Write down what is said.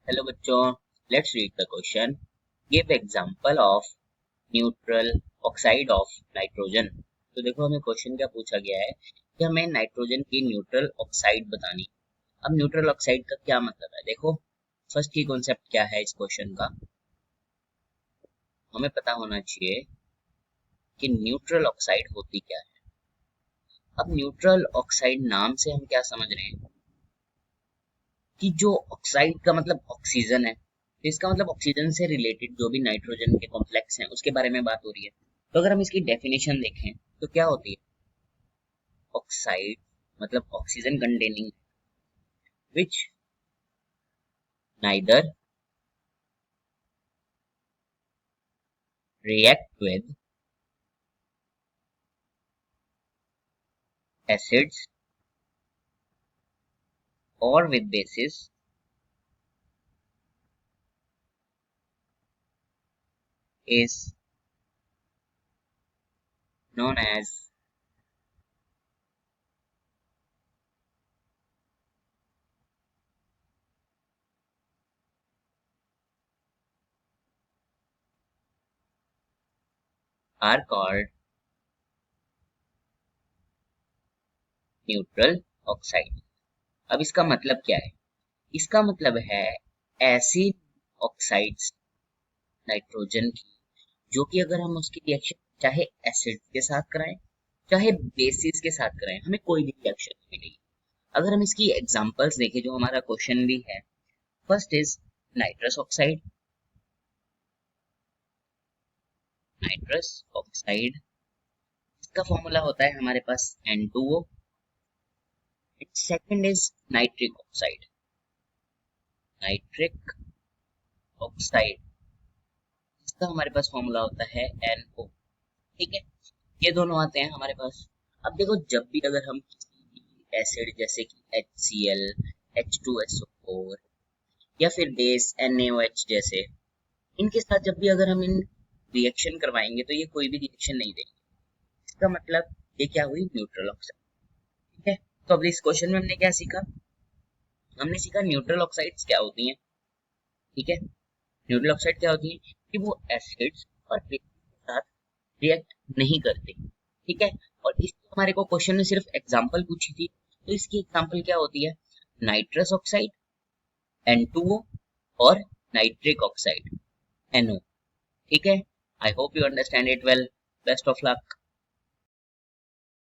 Hello बच्चों, let's read the question. Give example of neutral oxide of nitrogen. तो देखो हमें क्वेश्चन क्या पूछा गया है कि हमें नाइट्रोजन की न्यूट्रल ऑक्साइड बतानी। अब न्यूट्रल ऑक्साइड का क्या मतलब है? देखो फर्स्ट की कॉन्सेप्ट क्या है इस क्वेश्चन का, हमें पता होना चाहिए कि न्यूट्रल ऑक्साइड होती क्या है। अब न्यूट्रल ऑक्साइड नाम से हम क्या समझ रहे हैं कि जो ऑक्साइड का मतलब ऑक्सीजन है, तो इसका मतलब ऑक्सीजन से रिलेटेड जो भी नाइट्रोजन के कॉम्प्लेक्स हैं उसके बारे में बात हो रही है। तो अगर हम इसकी डेफिनेशन देखें तो क्या होती है? ऑक्साइड मतलब oxygen containing which neither react with acids और with bases is known as are called neutral oxide. अब इसका मतलब क्या है? इसका मतलब है ऐसी ऑक्साइड्स नाइट्रोजन की जो कि अगर हम उसकी रिएक्शन चाहे एसिड के साथ कराएं चाहे बेसिस के साथ कराएं हमें कोई भी रिएक्शन मिलेगी। अगर हम इसकी एग्जांपल्स देखें जो हमारा क्वेश्चन भी है, first is nitrous oxide. Nitrous oxide इसका फॉर्मूला होता है हमारे पास N2O। Second is nitric oxide. Nitric oxide इसका हमारे पास फॉर्मूला होता है NO। ठीक है, ये दोनों आते हैं हमारे पास। अब देखो जब भी अगर हम किसी भी एसिड जैसे कि HCl, H2SO4 या फिर बेस NaOH जैसे, इनके साथ जब भी अगर हम इन रिएक्शन करवाएंगे तो ये कोई भी रिएक्शन नहीं देंगे। इसका मतलब ये क्या हुई? Neutral oxide. ठीक है, तो अब इस क्वेश्चन में हमने क्या सीखा? हमने सीखा न्यूट्रल ऑक्साइड्स क्या होती हैं। ठीक है, न्यूट्रल ऑक्साइड क्या होती है कि वो एसिड्स और बेस के साथ रिएक्ट नहीं करते। ठीक है, और इसकी हमारे को क्वेश्चन में सिर्फ एग्जांपल पूछी थी, तो इसकी एग्जांपल क्या होती है? नाइट्रस ऑक्साइड N2O और नाइट्रिक ऑक्साइड NO। ठीक है, I hope you understand it well. Best of luck.